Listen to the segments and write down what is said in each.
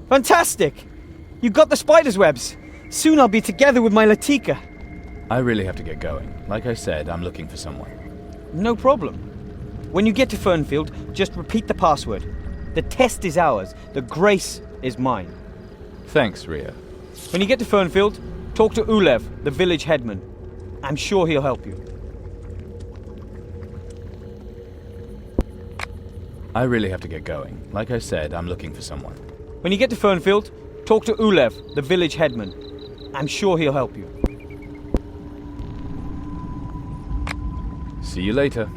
Fantastic! You got the spider's webs. Soon I'll be together with my Latika. I really have to get going. Like I said, I'm looking for someone. No problem. When you get to Fernfield, just repeat the password. The test is ours. The grace is mine. Thanks, Ria. When you get to Fernfield, talk to Ulev, the village headman. I'm sure he'll help you. I really have to get going. Like I said, I'm looking for someone. When you get to Fernfield, talk to Ulev, the village headman. I'm sure he'll help you. See you later.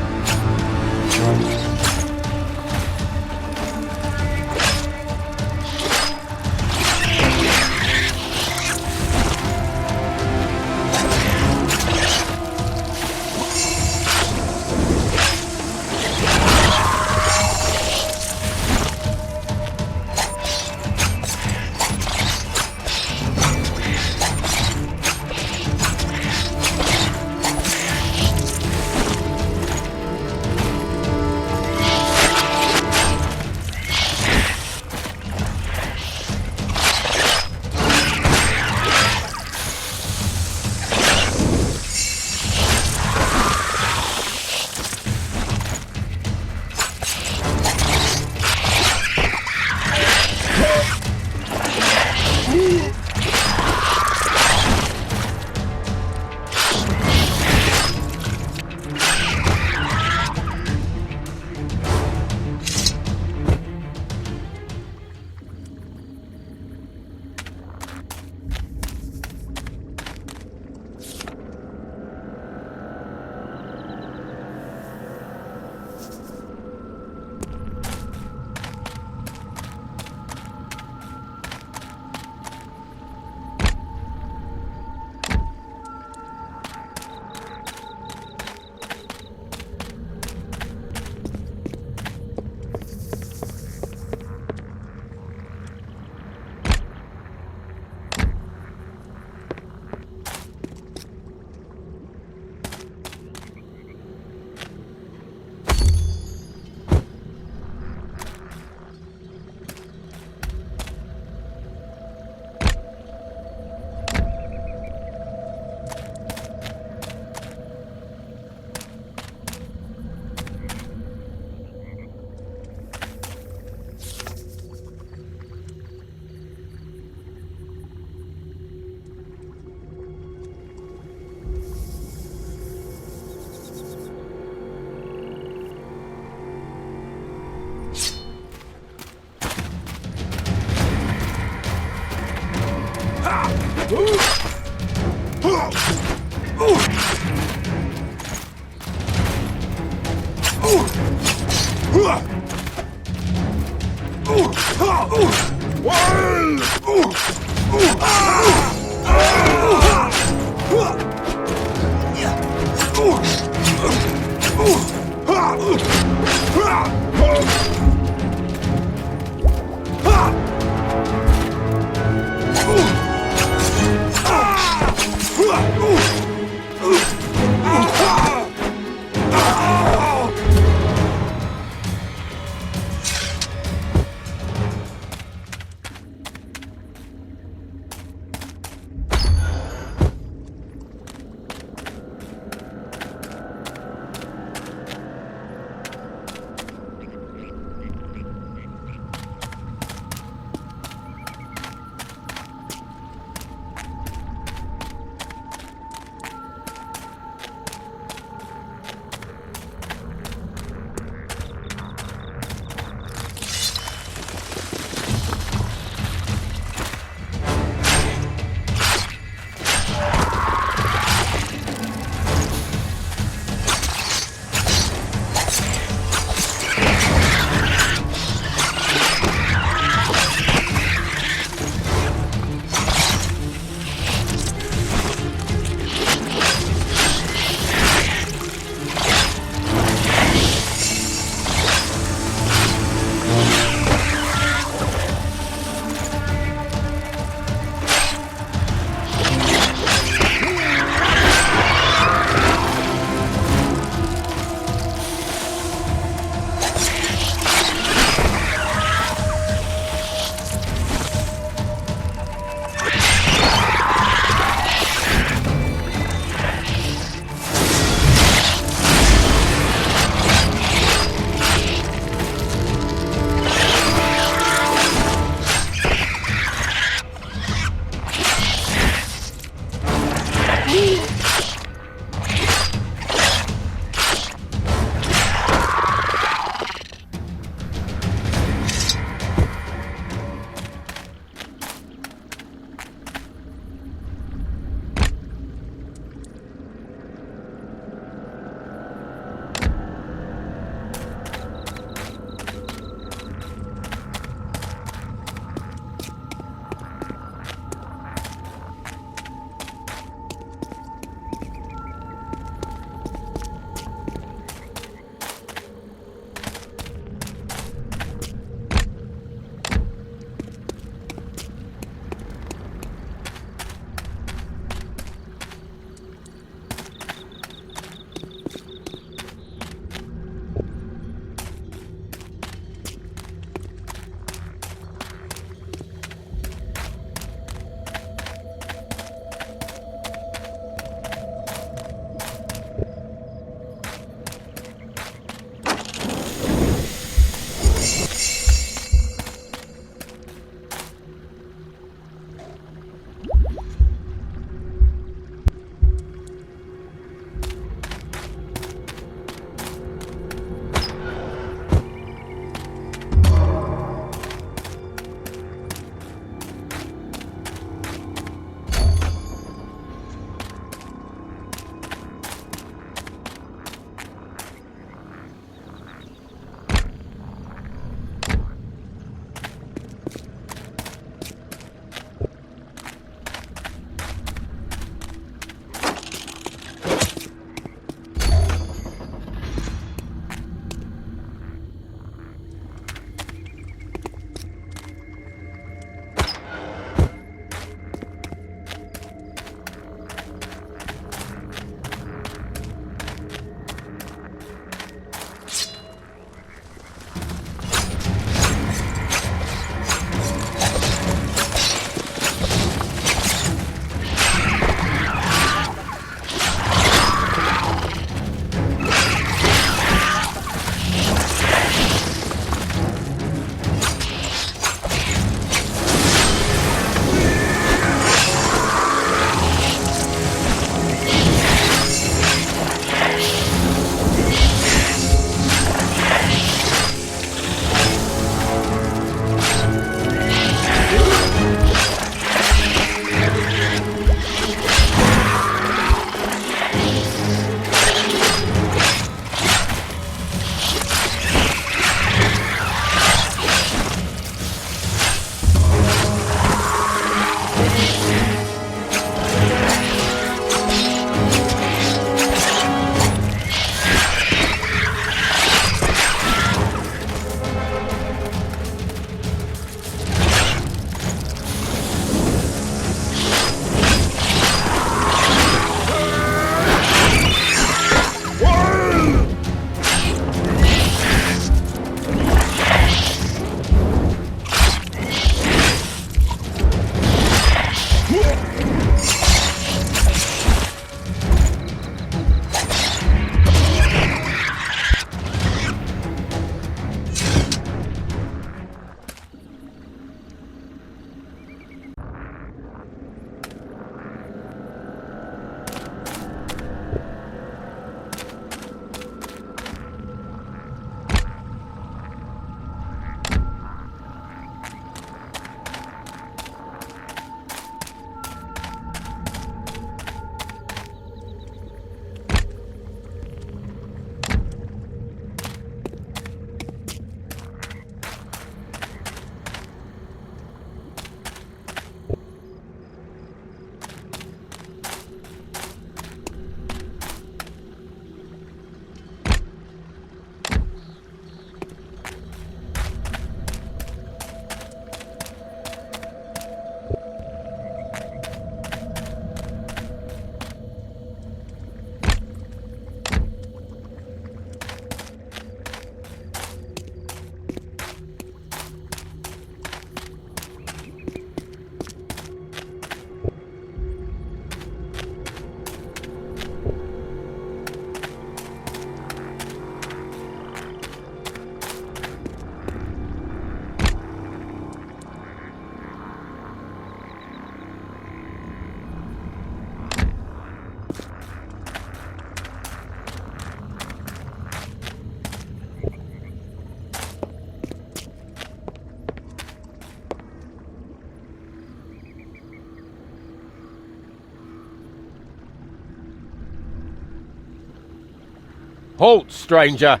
Halt, stranger!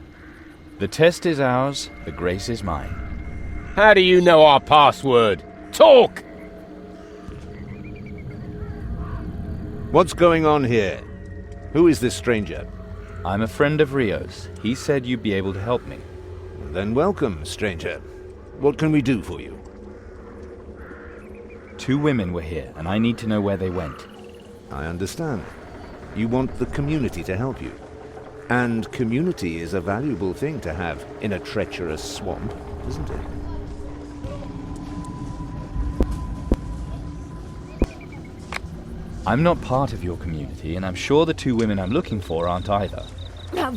The test is ours, the grace is mine. How do you know our password? Talk! What's going on here? Who is this stranger? I'm a friend of Rio's. He said you'd be able to help me. Then welcome, stranger. What can we do for you? 2 women were here, and I need to know where they went. I understand. You want the community to help you. And community is a valuable thing to have in a treacherous swamp, isn't it? I'm not part of your community, and I'm sure the 2 women I'm looking for aren't either.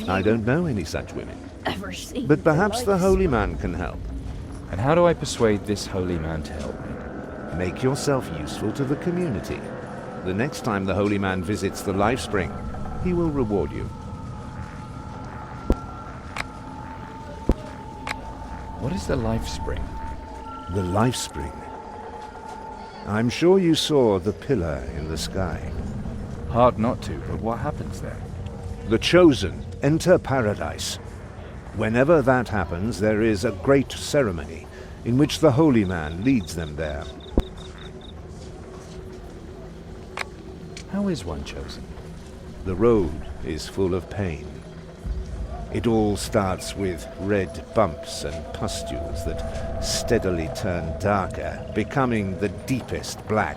I don't know any such women. Ever seen But perhaps the likes? holy man can help. And how do I persuade this holy man to help me? Make yourself useful to the community. The next time the holy man visits the life spring, he will reward you. What is the life spring? The life spring. I'm sure you saw the pillar in the sky. Hard not to, but what happens there? The chosen enter paradise. Whenever that happens, there is a great ceremony in which the holy man leads them there. How is one chosen? The road is full of pain. It all starts with red bumps and pustules that steadily turn darker, becoming the deepest black.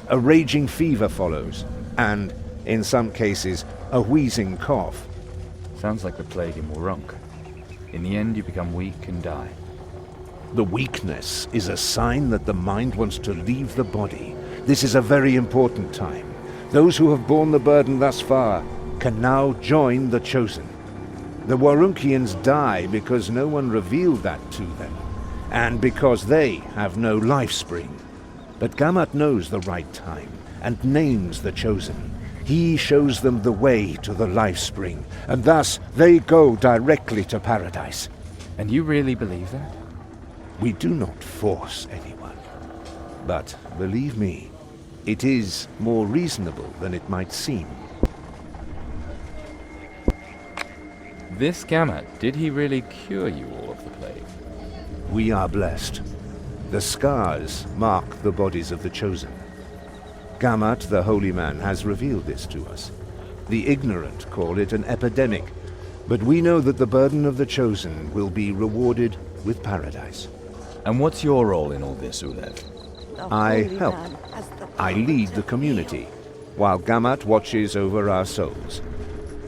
A raging fever follows, and, in some cases, a wheezing cough. Sounds like the plague in Warunk. In the end, you become weak and die. The weakness is a sign that the mind wants to leave the body. This is a very important time. Those who have borne the burden thus far can now join the chosen. The Warunkians die because no one revealed that to them, and because they have no life spring. But Gamat knows the right time, and names the chosen. He shows them the way to the life spring, and thus they go directly to paradise. And you really believe that? We do not force anyone. But, believe me, it is more reasonable than it might seem. This Gamat, did he really cure you all of the plague? We are blessed. The scars mark the bodies of the chosen. Gamat, the holy man, has revealed this to us. The ignorant call it an epidemic, but we know that the burden of the chosen will be rewarded with paradise. And what's your role in all this, Ulev? I help. I lead the community, while Gamat watches over our souls.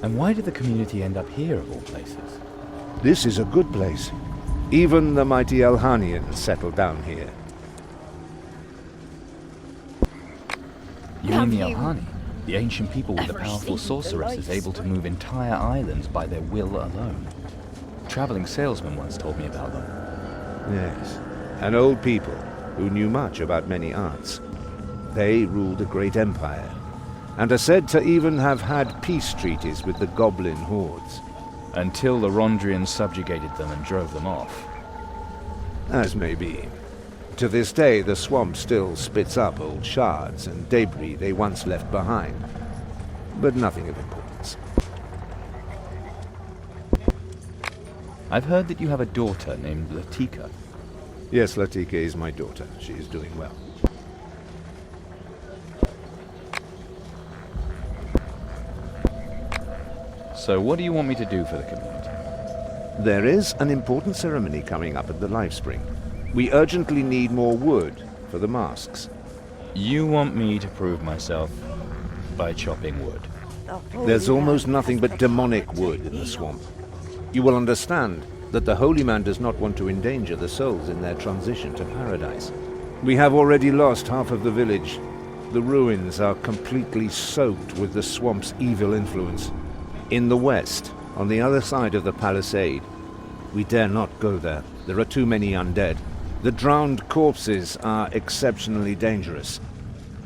And why did the community end up here, of all places? This is a good place. Even the mighty Elhanians settled down here. You mean the Elhani? The ancient people with the powerful sorceresses able to move entire islands by their will alone. A traveling salesman once told me about them. Yes, an old people who knew much about many arts. They ruled a great empire, and are said to even have had peace treaties with the goblin hordes. Until the Rondrians subjugated them and drove them off. As may be. To this day, the swamp still spits up old shards and debris they once left behind, but nothing of importance. I've heard that you have a daughter named Latika. Yes, Latika is my daughter. She is doing well. So what do you want me to do for the community? There is an important ceremony coming up at the Life Spring. We urgently need more wood for the masks. You want me to prove myself by chopping wood. There's almost nothing but demonic wood in the swamp. You will understand that the Holy Man does not want to endanger the souls in their transition to paradise. We have already lost half of the village. The ruins are completely soaked with the swamp's evil influence. In the west, on the other side of the palisade, we dare not go there. There are too many undead. The drowned corpses are exceptionally dangerous.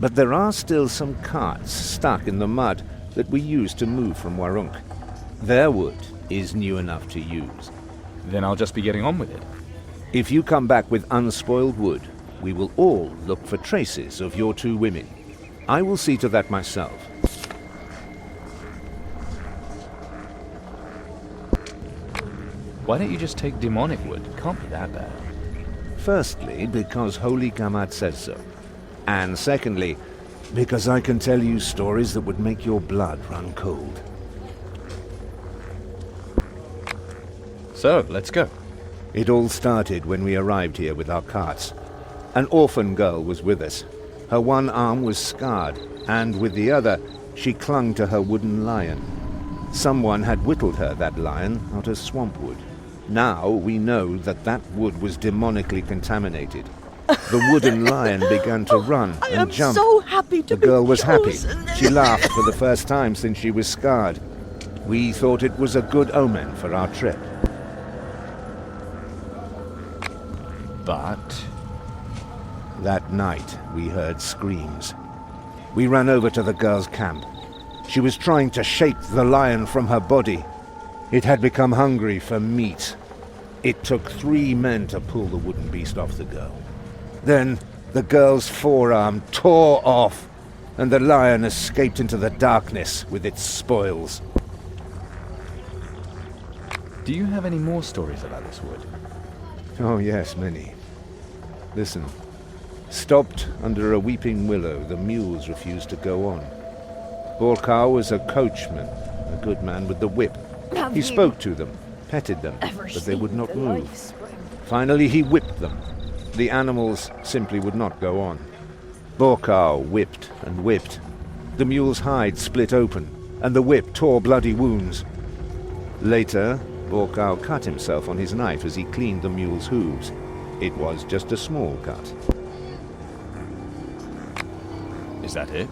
But there are still some carts stuck in the mud that we use to move from Warunk. Their wood is new enough to use. Then I'll just be getting on with it. If you come back with unspoiled wood, we will all look for traces of your 2 women. I will see to that myself. Why don't you just take demonic wood? Can't be that bad. Firstly, because Holy Gamad says so. And secondly, because I can tell you stories that would make your blood run cold. So, let's go. It all started when we arrived here with our carts. An orphan girl was with us. Her one arm was scarred, and with the other, she clung to her wooden lion. Someone had whittled her that lion out of swamp wood. Now we know that that wood was demonically contaminated. The wooden lion began to run and jump. So happy to The girl was happy. chosen. She laughed for the first time since she was scarred. We thought it was a good omen for our trip. But... That night, we heard screams. We ran over to the girl's camp. She was trying to shake the lion from her body. It had become hungry for meat. It took 3 men to pull the wooden beast off the girl. Then, the girl's forearm tore off, and the lion escaped into the darkness with its spoils. do you have any more stories about this wood? Oh yes, many. Listen. Stopped under a weeping willow, the mules refused to go on. Borkar was a coachman, a good man with the whip. He spoke to them, petted them, but they would not move. Finally he whipped them. The animals simply would not go on. Borkar whipped and whipped. The mule's hide split open, and the whip tore bloody wounds. Later, Borkar cut himself on his knife as he cleaned the mule's hooves. It was just a small cut. Is that it?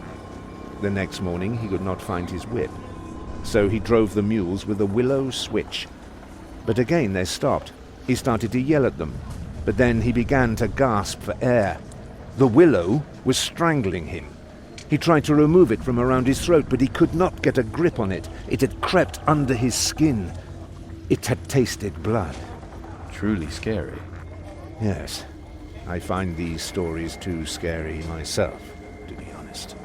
The next morning he could not find his whip, so he drove the mules with a willow switch. But again they stopped. He started to yell at them, but then he began to gasp for air. The willow was strangling him. He tried to remove it from around his throat, but he could not get a grip on it. It had crept under his skin. It had tasted blood. Truly scary. Yes, I find these stories too scary myself, to be honest.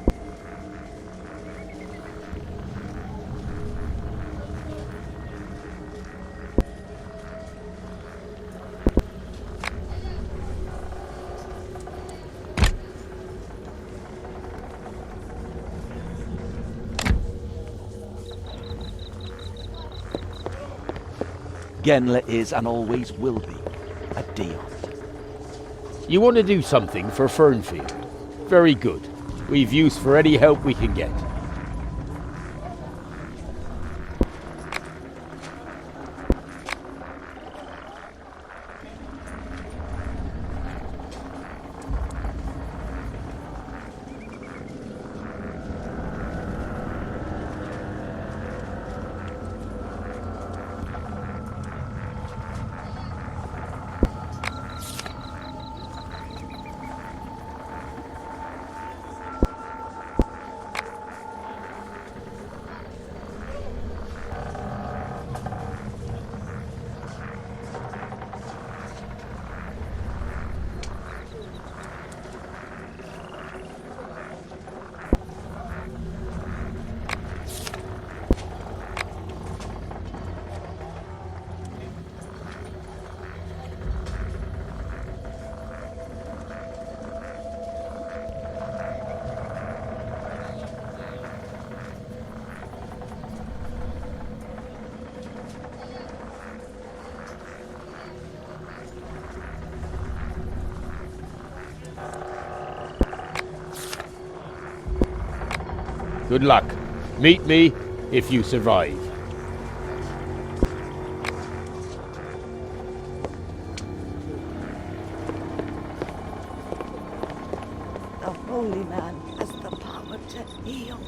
Genla is and always will be a Dion. You want to do something for Fernfield? Very good. We've use for any help we can get. Good luck. Meet me if you survive. The holy man has the power to heal.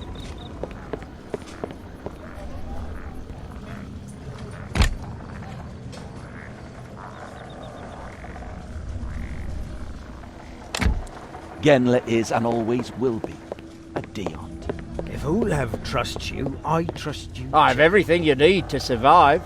Genla is and always will be a Dion. If Olav trusts you, I trust you. I have everything you need to survive.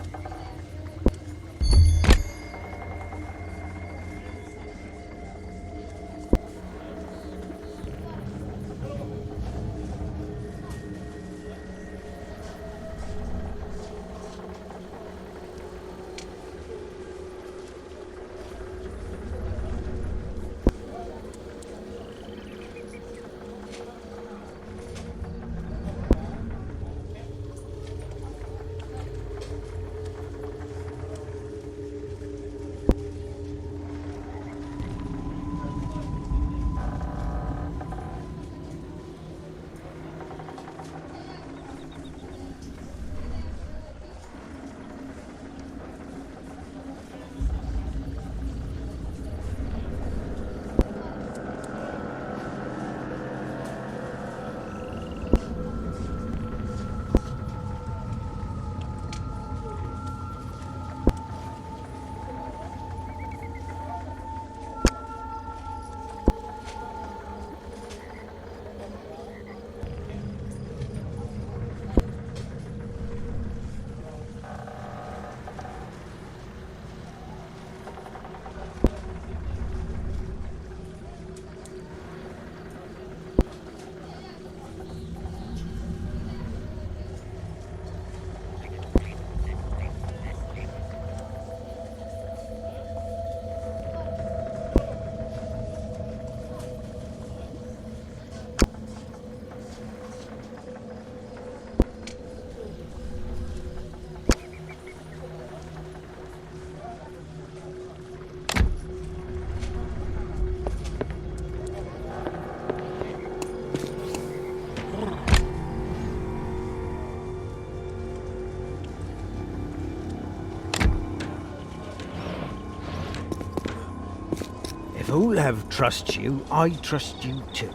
Olav trusts you, I trust you too.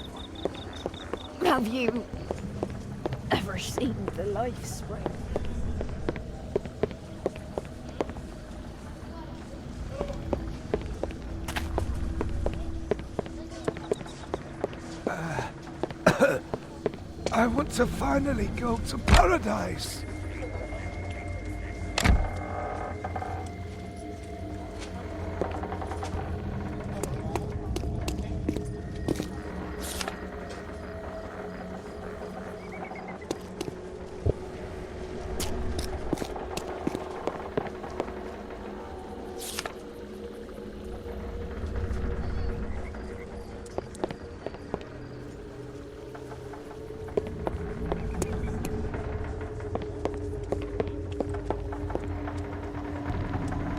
Have you ever seen the life spring? I want to finally go to paradise.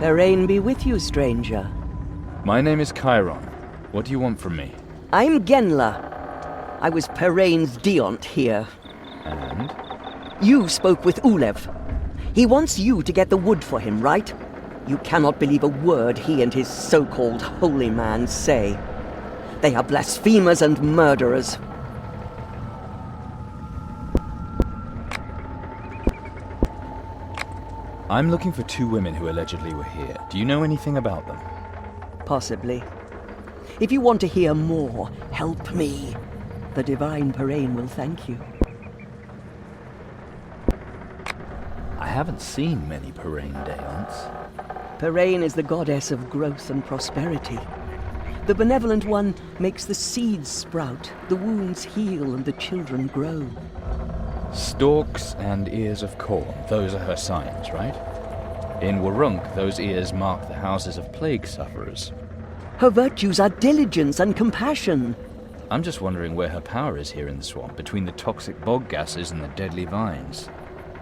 The rain be with you, stranger. My name is Chiron. What do you want from me? I'm Genla. I was Perain's Deont here. And? You spoke with Ulev. He wants you to get the wood for him, right? You cannot believe a word he and his so-called holy man say. They are blasphemers and murderers. I'm looking for 2 women who allegedly were here. Do you know anything about them? Possibly. If you want to hear more, help me. The divine Perain will thank you. I haven't seen many Perain Deonts. Perain is the goddess of growth and prosperity. The benevolent one makes the seeds sprout, the wounds heal, and the children grow. Stalks and ears of corn, those are her signs, right? In Warunk, those ears mark the houses of plague sufferers. Her virtues are diligence and compassion. I'm just wondering where her power is here in the swamp, between the toxic bog gases and the deadly vines.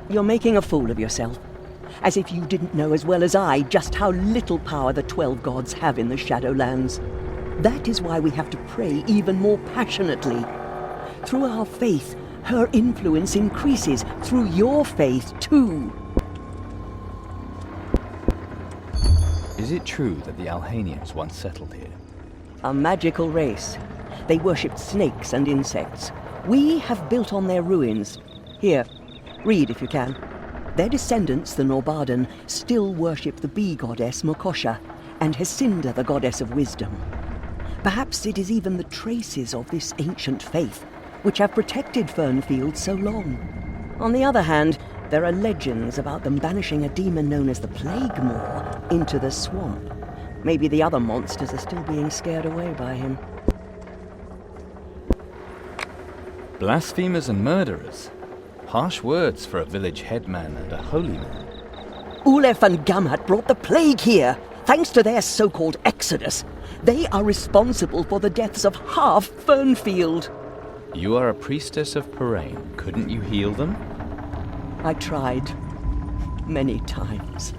You're making a fool of yourself. As if you didn't know as well as I just how little power the 12 gods have in the Shadowlands. That is why we have to pray even more passionately. Through our faith, her influence increases. Through your faith, too. Is it true that the Alhanians once settled here? A magical race. They worshipped snakes and insects. We have built on their ruins. Here, read if you can. Their descendants, the Norbaden, still worship the bee goddess Mokosha and Hesinda, the goddess of wisdom. Perhaps it is even the traces of this ancient faith which have protected Fernfield so long. On the other hand, there are legends about them banishing a demon known as the Plague Maw into the swamp. Maybe the other monsters are still being scared away by him. Blasphemers and murderers. Harsh words for a village headman and a holy man. Ulef and Gamat brought the plague here, thanks to their so-called exodus. They are responsible for the deaths of half Fernfield. You are a priestess of Perain. Couldn't you heal them? I tried. Many times.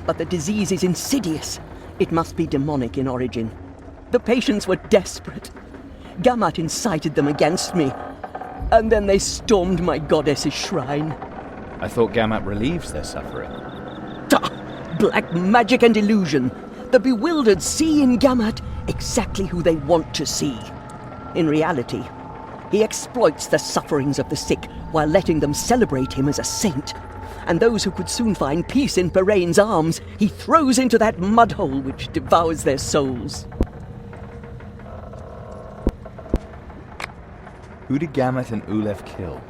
But the disease is insidious. It must be demonic in origin. The patients were desperate. Gamat incited them against me. And then they stormed my goddess's shrine. I thought Gamat relieves their suffering. Black magic and illusion. The bewildered see in Gamat exactly who they want to see. In reality, he exploits the sufferings of the sick while letting them celebrate him as a saint. And those who could soon find peace in Perain's arms, he throws into that mudhole which devours their souls. Who did Gamat and Ulef kill?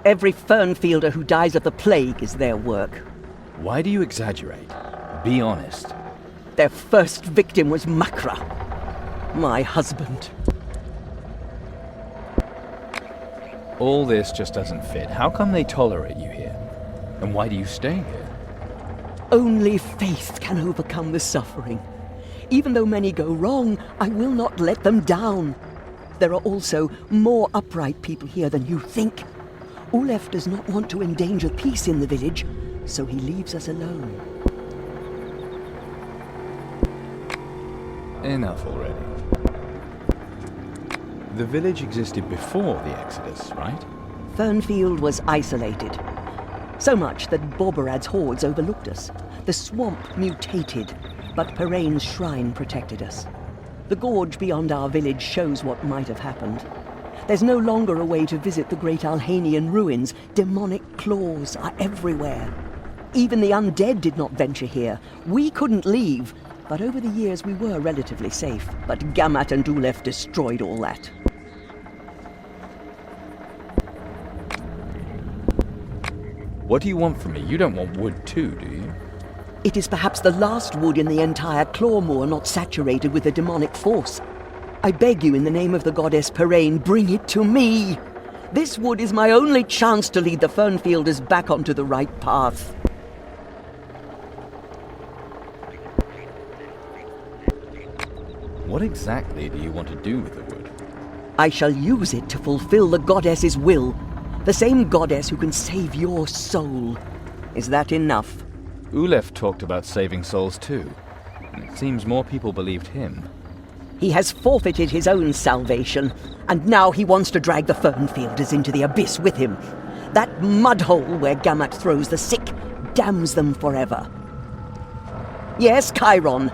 Every Fernfielder who dies of the plague is their work. Why do you exaggerate? Be honest. Their first victim was Makra, my husband. All this just doesn't fit. How come they tolerate you here? And why do you stay here? Only faith can overcome the suffering. Even though many go wrong, I will not let them down. There are also more upright people here than you think. Ulef does not want to endanger peace in the village, so he leaves us alone. Enough already. The village existed before the Exodus, right? Fernfield was isolated. So much that Borberad's hordes overlooked us. The swamp mutated, but Perain's shrine protected us. The gorge beyond our village shows what might have happened. There's no longer a way to visit the great Alhanian ruins. Demonic claws are everywhere. Even the undead did not venture here. We couldn't leave, but over the years we were relatively safe. But Gamat and Ulef destroyed all that. What do you want from me? You don't want wood too, do you? It is perhaps the last wood in the entire Clawmoor not saturated with the demonic force. I beg you in the name of the goddess Parain, bring it to me! This wood is my only chance to lead the Fernfielders back onto the right path. What exactly do you want to do with the wood? I shall use it to fulfill the goddess's will. The same goddess who can save your soul. Is that enough? Ulef talked about saving souls too. It seems more people believed him. He has forfeited his own salvation, and now he wants to drag the Fernfielders into the abyss with him. That mudhole where Gamat throws the sick damns them forever. Yes, Chiron.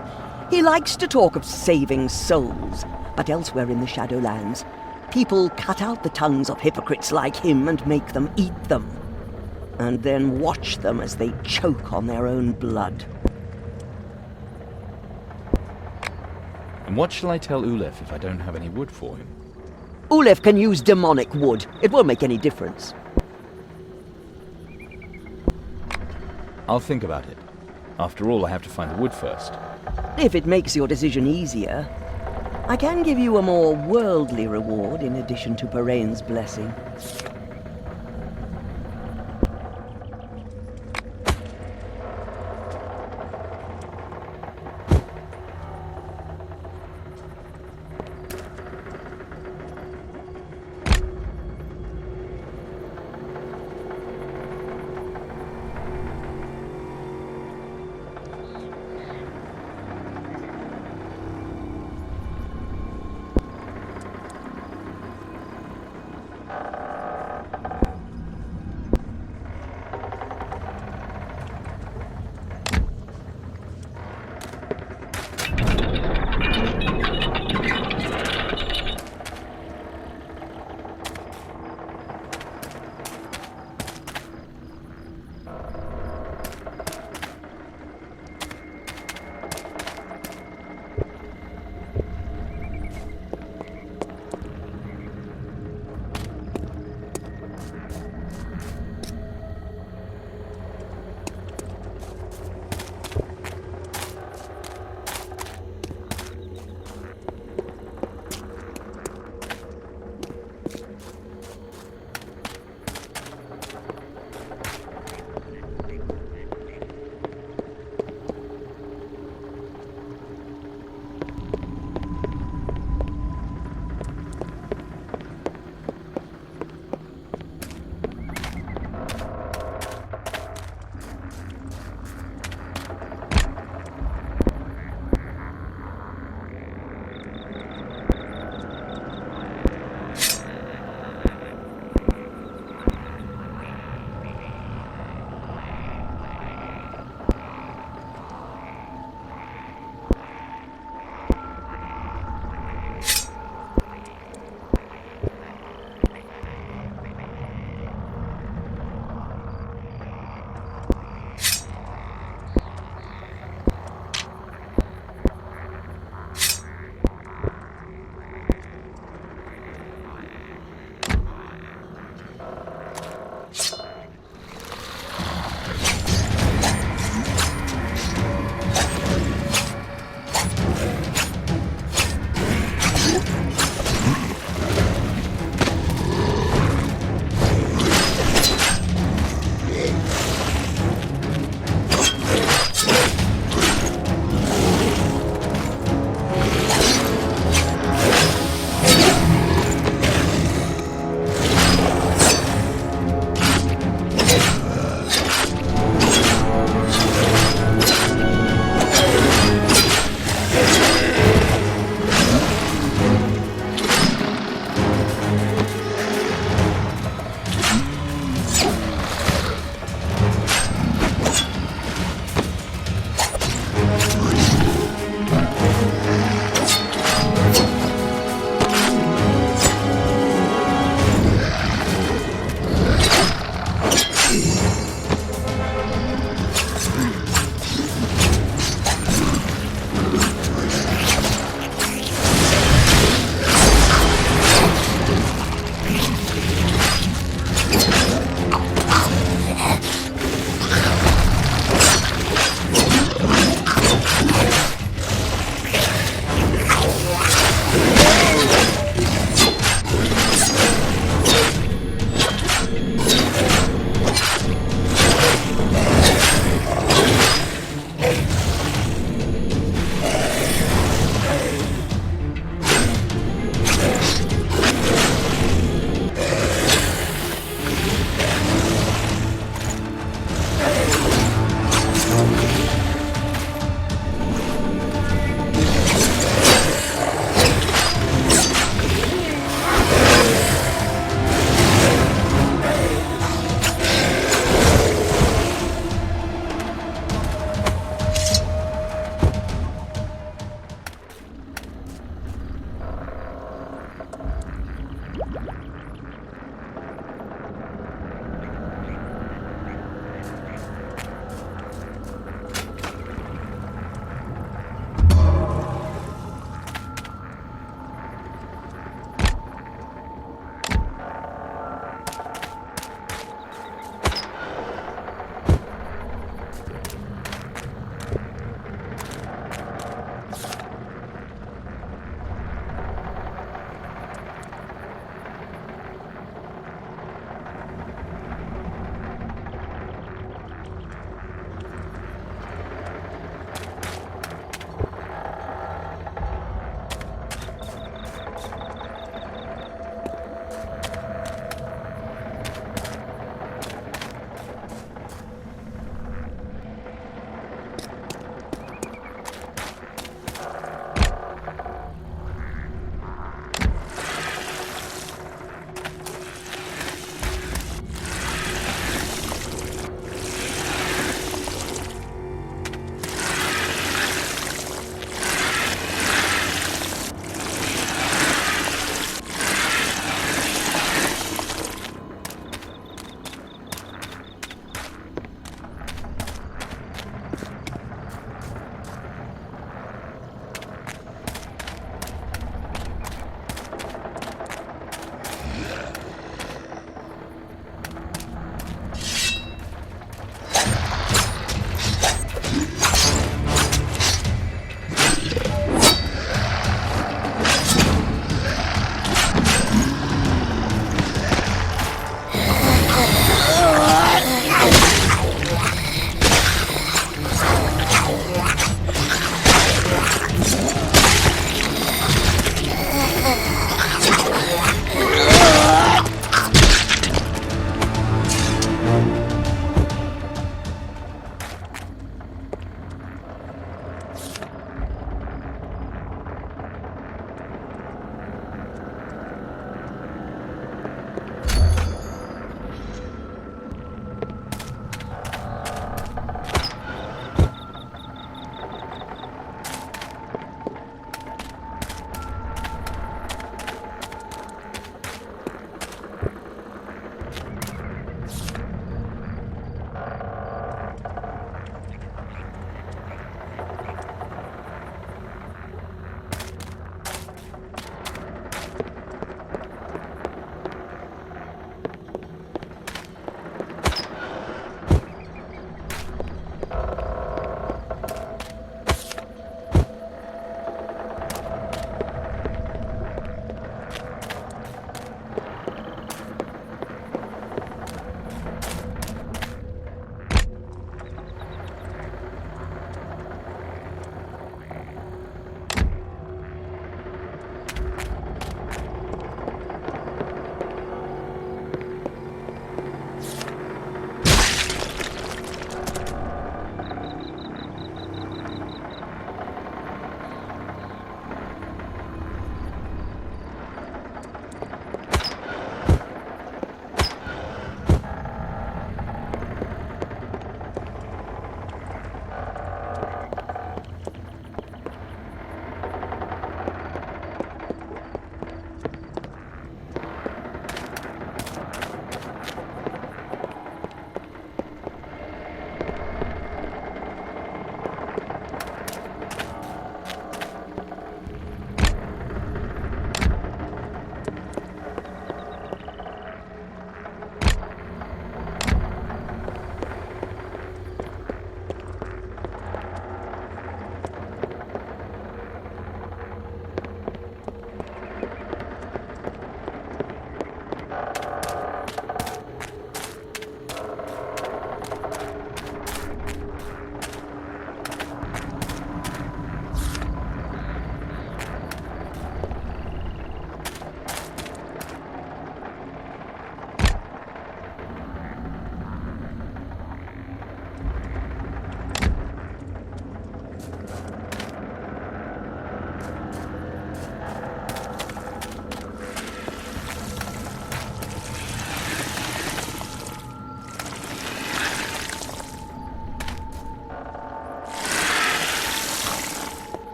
He likes to talk of saving souls, but elsewhere in the Shadowlands, people cut out the tongues of hypocrites like him and make them eat them. And then watch them as they choke on their own blood. And what shall I tell Ulef if I don't have any wood for him? Ulef can use demonic wood. It won't make any difference. I'll think about it. After all, I have to find the wood first. If it makes your decision easier, I can give you a more worldly reward in addition to Parain's blessing.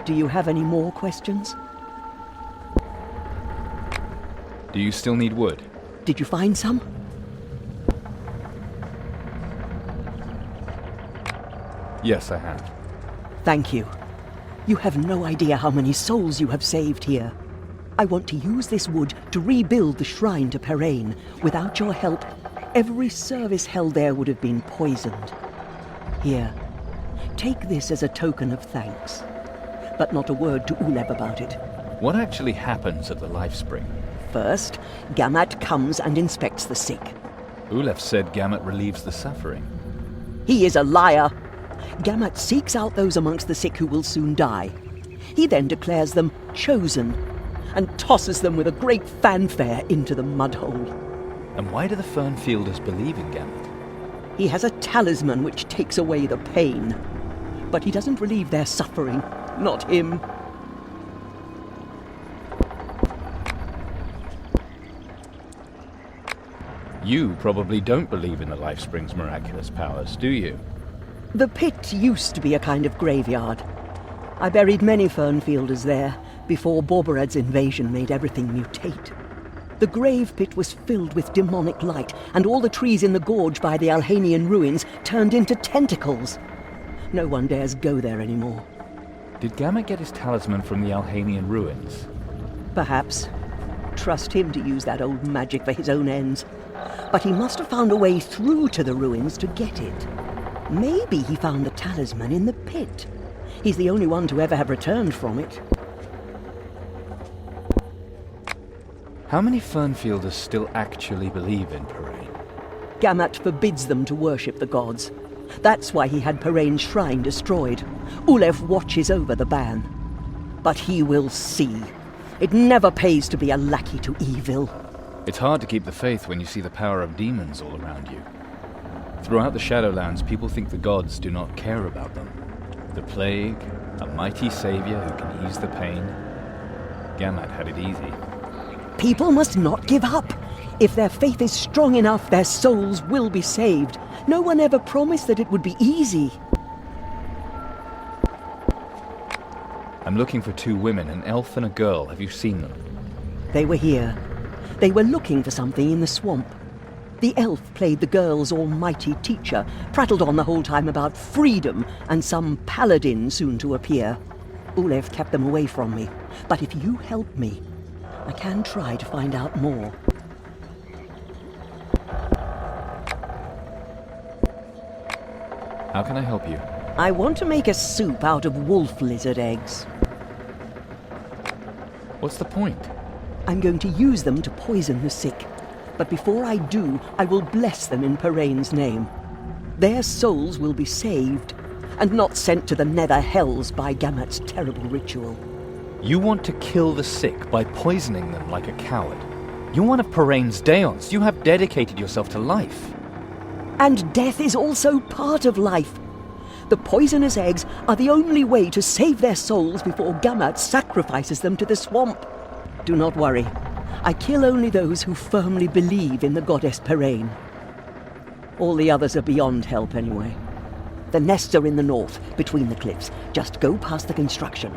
Do you have any more questions? Do you still need wood? Did you find some? Yes, I have. Thank you. You have no idea how many souls you have saved here. I want to use this wood to rebuild the shrine to Perain. Without your help, every service held there would have been poisoned. Here, take this as a token of thanks. But not a word to Uleb about it. What actually happens at the Life Spring? First, Gamat comes and inspects the sick. Ulef said Gamat relieves the suffering. He is a liar. Gamat seeks out those amongst the sick who will soon die. He then declares them chosen and tosses them with a great fanfare into the mud hole. And why do the Fernfielders believe in Gamat? He has a talisman which takes away the pain. But he doesn't relieve their suffering. Not him. You probably don't believe in the Life Spring's miraculous powers, do you? The pit used to be a kind of graveyard. I buried many Fernfielders there before Borberad's invasion made everything mutate. The grave pit was filled with demonic light, and all the trees in the gorge by the Alhanian ruins turned into tentacles. No one dares go there anymore. Did Gamat get his talisman from the Alhanian ruins? Perhaps. Trust him to use that old magic for his own ends. But he must have found a way through to the ruins to get it. Maybe he found the talisman in the pit. He's the only one to ever have returned from it. How many Fernfielders still actually believe in Perain? Gamat forbids them to worship the gods. That's why he had Perain's shrine destroyed. Ulef watches over the ban. But he will see. It never pays to be a lackey to evil. It's hard to keep the faith when you see the power of demons all around you. Throughout the Shadowlands, people think the gods do not care about them. The plague, a mighty savior who can ease the pain. Gamat had it easy. People must not give up. If their faith is strong enough, their souls will be saved. No one ever promised that it would be easy. I'm looking for two women, an elf and a girl. Have you seen them? They were here. They were looking for something in the swamp. The elf played the girl's almighty teacher, prattled on the whole time about freedom and some paladin soon to appear. Ulev kept them away from me, but if you help me, I can try to find out more. How can I help you? I want to make a soup out of wolf lizard eggs. What's the point? I'm going to use them to poison the sick. But before I do, I will bless them in Parain's name. Their souls will be saved, and not sent to the nether hells by Gammat's terrible ritual. You want to kill the sick by poisoning them like a coward. You're one of Parain's Daons. You have dedicated yourself to life. And death is also part of life. The poisonous eggs are the only way to save their souls before Gammat sacrifices them to the swamp. Do not worry. I kill only those who firmly believe in the goddess Parain. All the others are beyond help anyway. The nests are in the north, between the cliffs. Just go past the construction.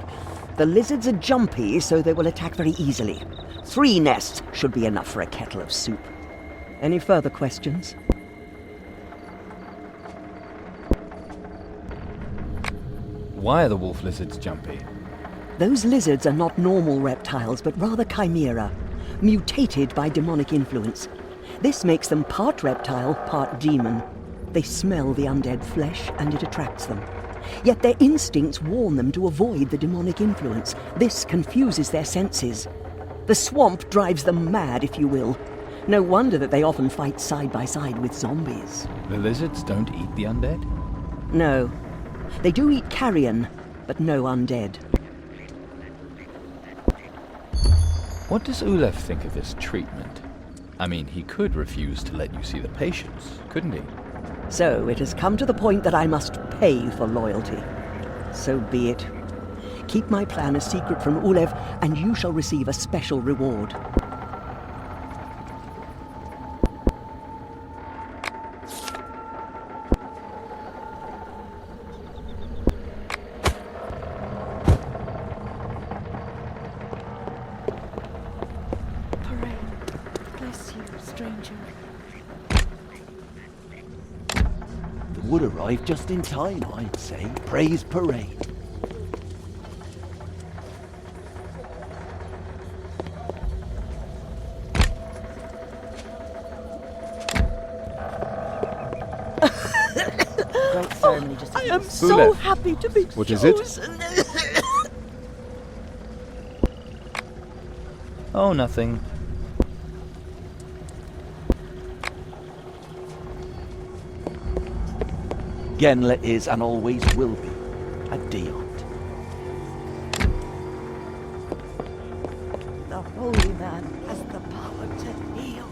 The lizards are jumpy, so they will attack very easily. 3 nests should be enough for a kettle of soup. Any further questions? Why are the wolf lizards jumpy? Those lizards are not normal reptiles, but rather chimera, mutated by demonic influence. This makes them part reptile, part demon. They smell the undead flesh, and it attracts them. Yet their instincts warn them to avoid the demonic influence. This confuses their senses. The swamp drives them mad, if you will. No wonder that they often fight side by side with zombies. The lizards don't eat the undead? No. They do eat carrion, but no undead. What does Ulev think of this treatment? I mean, he could refuse to let you see the patients, couldn't he? So it has come to the point that I must pay for loyalty. So be it. Keep my plan a secret from Ulev, and you shall receive a special reward. Bless you, stranger. The wood arrived just in time, I'd say. Praise Parain. Great ceremony just I am so happy to be What is it? chosen. Oh, nothing. Genla is and always will be a Daon. The holy man has the power to heal.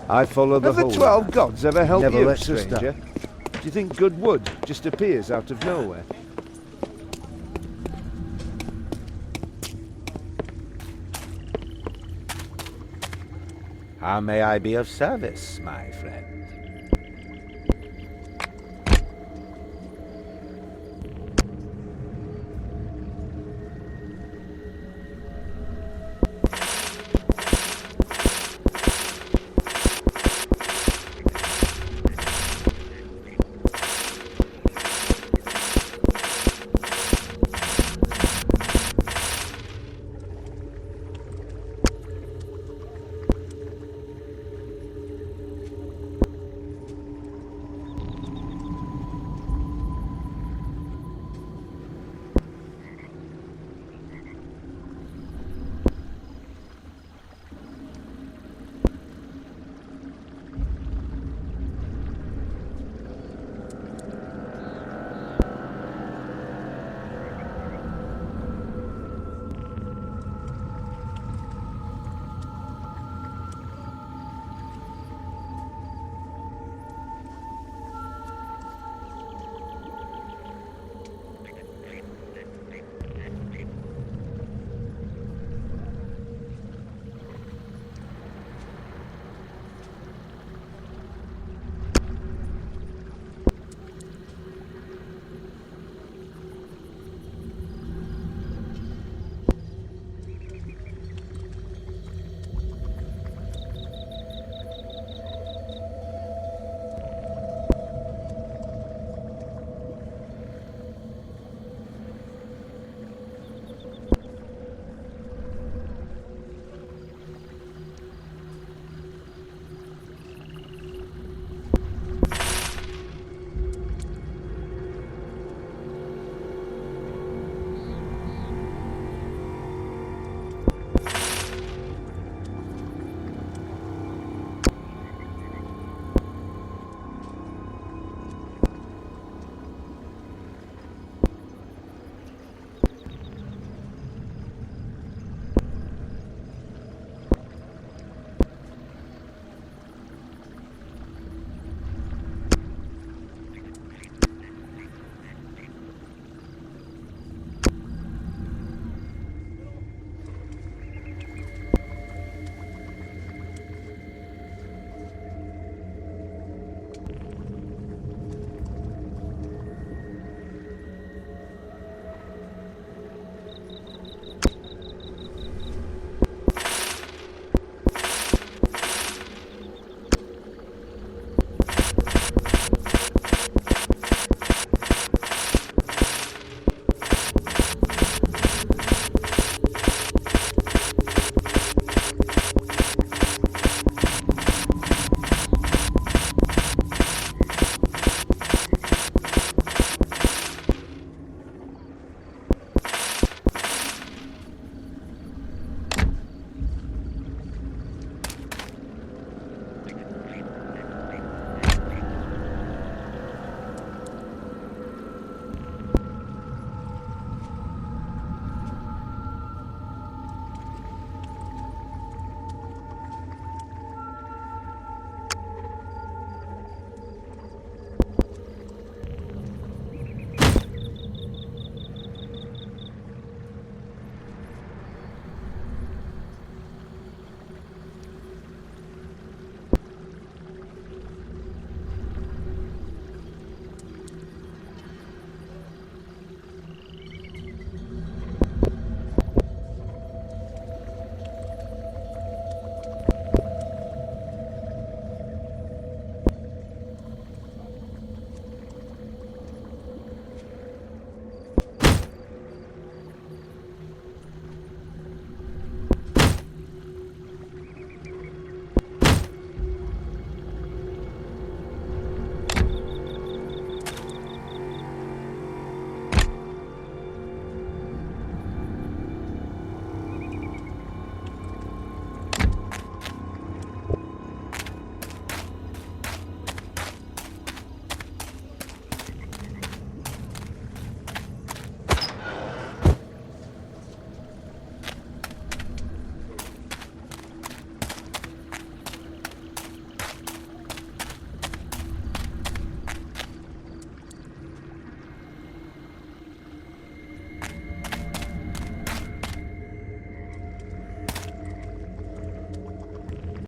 I follow the Have the holy 12 man. gods ever helped Never you, lets us stranger? down. Do you think good wood just appears out of nowhere? How may I be of service, my friend?